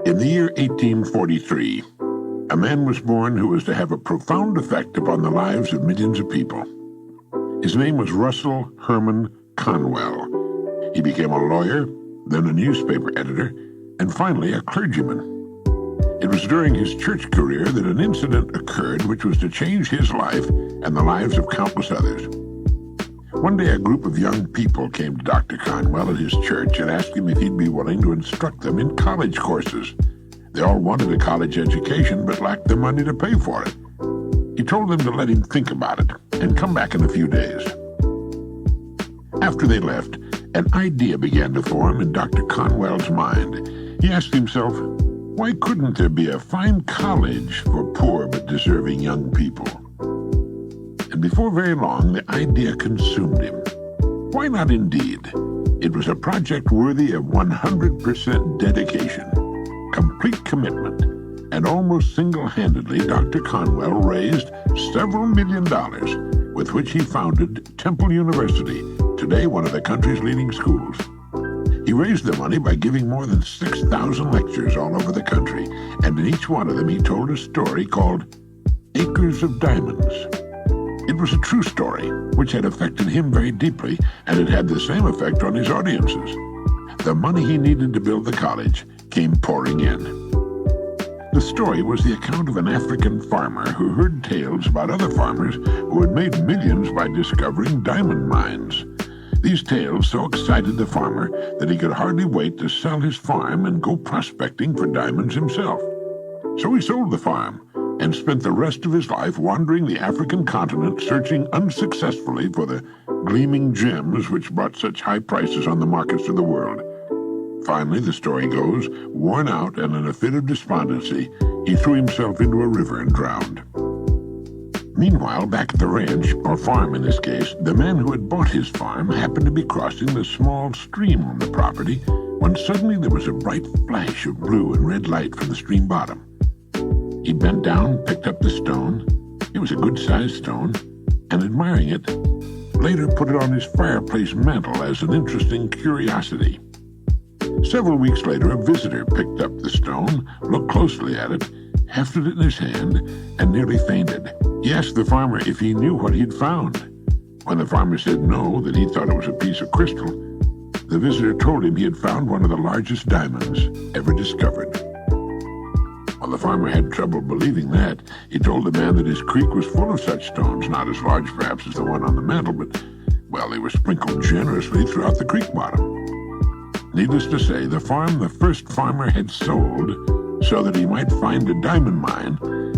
In the year 1843, a man was born who was to have a profound effect upon the lives of millions of people. His name was Russell Herman Conwell. He became a lawyer, then a newspaper editor, and finally a clergyman. It was during his church career that an incident occurred which was to change his life and the lives of countless others. One day a group of young people came to Dr. Conwell at his church and asked him if he'd be willing to instruct them in college courses. They all wanted a college education but lacked the money to pay for it. He told them to let him think about it and come back in a few days. After they left, an idea began to form in Dr. Conwell's mind. He asked himself, why couldn't there be a fine college for poor but deserving young people? And before very long, the idea consumed him. Why not indeed? It was a project worthy of 100% dedication, complete commitment, and almost single-handedly, Dr. Conwell raised several $1 million, with which he founded Temple University, today one of the country's leading schools. He raised the money by giving more than 6,000 lectures all over the country, and in each one of them he told a story called Acres of Diamonds. It was a true story, which had affected him very deeply, and it had the same effect on his audiences. The money he needed to build the college came pouring in. The story was the account of an African farmer who heard tales about other farmers who had made millions by discovering diamond mines. These tales so excited the farmer that he could hardly wait to sell his farm and go prospecting for diamonds himself. So he sold the farm and spent the rest of his life wandering the African continent, searching unsuccessfully for the gleaming gems which brought such high prices on the markets of the world. Finally, the story goes, worn out and in a fit of despondency, he threw himself into a river and drowned. Meanwhile, back at the ranch, or farm in this case, the man who had bought his farm happened to be crossing the small stream on the property when suddenly there was a bright flash of blue and red light from the stream bottom. He bent down, picked up the stone. It was a good-sized stone, and admiring it, later put it on his fireplace mantel as an interesting curiosity. Several weeks later, a visitor picked up the stone, looked closely at it, hefted it in his hand, and nearly fainted. He asked the farmer if he knew what he'd found. When the farmer said no, that he thought it was a piece of crystal, the visitor told him he had found one of the largest diamonds ever discovered. While the farmer had trouble believing that, he told the man that his creek was full of such stones, not as large perhaps as the one on the mantel, but, well, they were sprinkled generously throughout the creek bottom. Needless to say, the farm the first farmer had sold so that he might find a diamond mine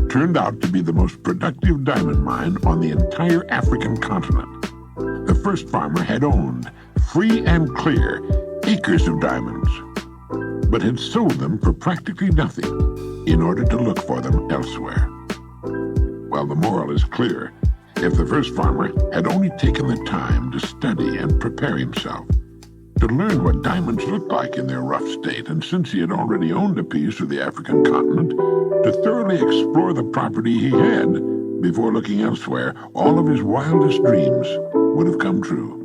turned out to be the most productive diamond mine on the entire African continent. The first farmer had owned, free and clear, acres of diamonds, but had sold them for practically nothing in order to look for them elsewhere. Well, the moral is clear. If the first farmer had only taken the time to study and prepare himself, to learn what diamonds looked like in their rough state, and since he had already owned a piece of the African continent, to thoroughly explore the property he had before looking elsewhere, all of his wildest dreams would have come true.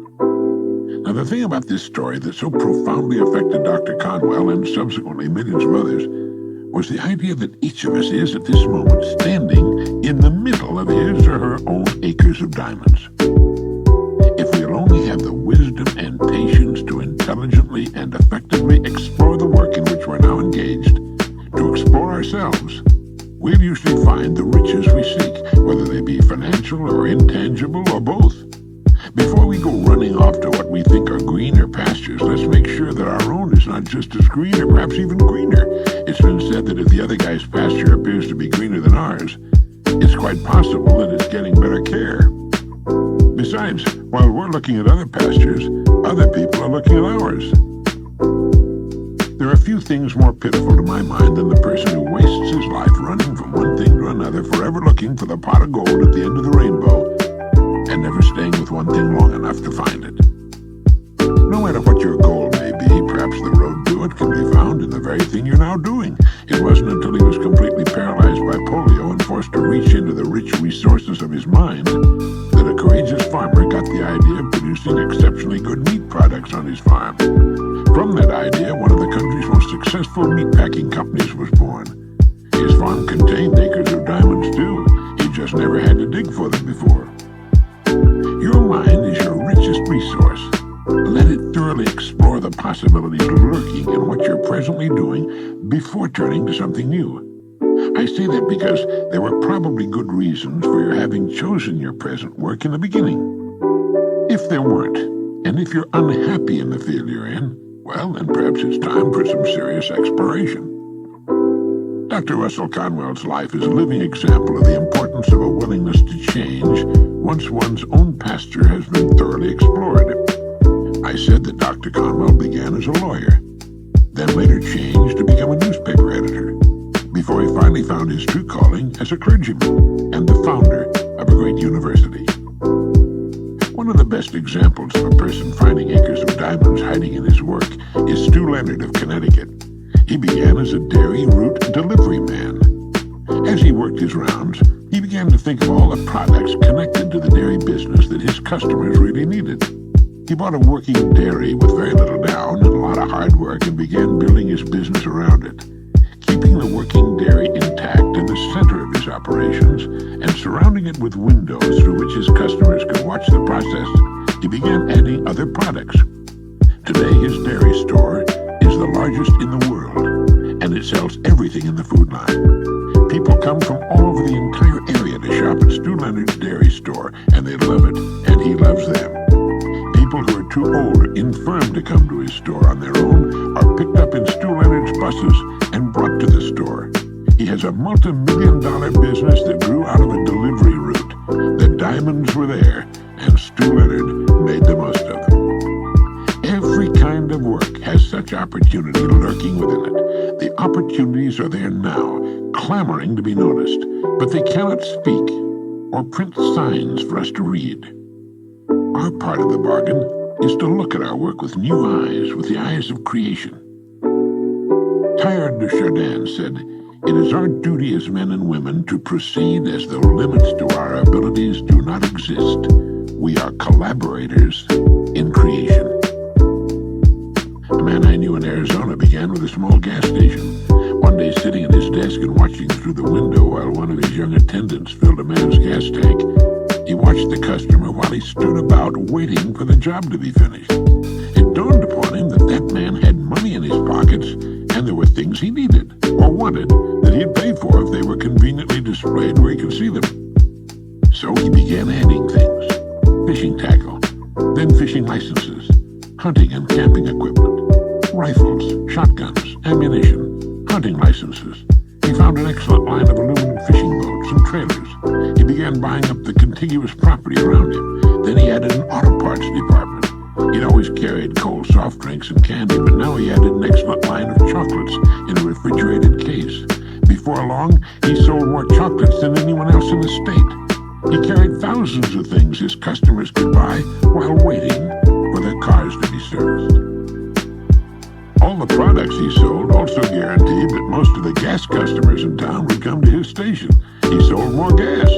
Now, the thing about this story that so profoundly affected Dr. Conwell and subsequently millions of others was the idea that each of us is at this moment standing in the middle of his or her own acres of diamonds. If we'll only have the wisdom and patience to intelligently and effectively explore the work in which we're now engaged, to explore ourselves, we'll usually find the riches we seek, whether they be financial or intangible or both. Before we go running off to what we think are greener pastures, let's make sure that our own is not just as green or perhaps even greener. It's been said that if the other guy's pasture appears to be greener than ours, it's quite possible that it's getting better care. Besides, while we're looking at other pastures, other people are looking at ours. There are few things more pitiful to my mind than the person who wastes his life running from one thing to another, forever looking for the pot of gold at the end of the rainbow, and never staying with one thing long enough to find it. No matter what your goal may be, perhaps the road to it can be found in the very thing you're now doing. It wasn't until he was completely paralyzed by polio and forced to reach into the rich resources of his mind that a courageous farmer got the idea of producing exceptionally good meat products on his farm. From that idea, one of the country's most successful meatpacking companies was born. His farm contained acres of diamonds, too. He just never had to dig for them before. Your mind is your richest resource. Let it thoroughly explore the possibilities lurking in what you're presently doing before turning to something new. I say that because there were probably good reasons for your having chosen your present work in the beginning. If there weren't, and if you're unhappy in the field you're in, well, then perhaps it's time for some serious exploration. Dr. Russell Conwell's life is a living example of the importance of a willingness to change once one's own pasture has been thoroughly explored. I said that Dr. Conwell began as a lawyer, then later changed to become a newspaper editor, before he finally found his true calling as a clergyman and the founder of a great university. One of the best examples of a person finding acres of diamonds hiding in his work is Stu Leonard of Connecticut. He began as a dairy route delivery man. As he worked his rounds, he began to think of all the products connected to the dairy business that his customers really needed. He bought a working dairy with very little down and a lot of hard work and began building his business around it. Keeping the working dairy intact in the center of his operations and surrounding it with windows through which his customers could watch the process, he began adding other products. Today, his dairy store is the largest in the world, and it sells everything in the food line. People come from all over the entire area to shop at Stu Leonard's dairy store, and they love it, and he loves them. People who are too old or infirm to come to his store on their own are picked up in Stu Leonard's buses and brought to the store. He has a multi-million-dollar business that grew out of a delivery route. The diamonds were there, and Stu Leonard made the most of them. Every kind of work has such opportunity lurking within it. The opportunities are there now, clamoring to be noticed, but they cannot speak or print signs for us to read. Our part of the bargain is to look at our work with new eyes, with the eyes of creation. Teilhard de Chardin said, "It is our duty as men and women to proceed as though limits to our abilities do not exist. We are collaborators in creation." A man I knew in Arizona began with a small gas station. One day, sitting at his desk and watching through the window while one of his young attendants filled a man's gas tank, he watched the customer while he stood about waiting for the job to be finished. It dawned upon him that that man had money in his pockets, and there were things he needed or wanted that he'd pay for if they were conveniently displayed where he could see them. So he began adding things: fishing tackle, then fishing licenses, hunting and camping equipment, rifles, shotguns, ammunition, hunting licenses. He found an excellent line of aluminum fishing boats and trailers. He began buying up the contiguous property around him. Then he added an auto parts department. He'd always carried cold soft drinks and candy, but now he added an excellent line of chocolates in a refrigerated case. Before long, he sold more chocolates than anyone else in the state. He carried thousands of things his customers could buy while waiting for their cars to be serviced. All the products he sold also guaranteed that most of the gas customers in town would come to his station. He sold more gas.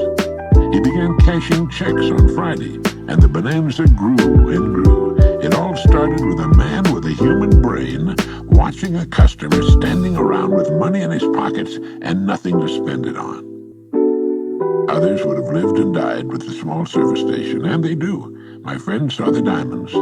He began cashing checks on Friday, and the bonanza grew and grew. It all started with a man with a human brain watching a customer standing around with money in his pockets and nothing to spend it on. Others would have lived and died with the small service station, and they do. My friend saw the diamonds.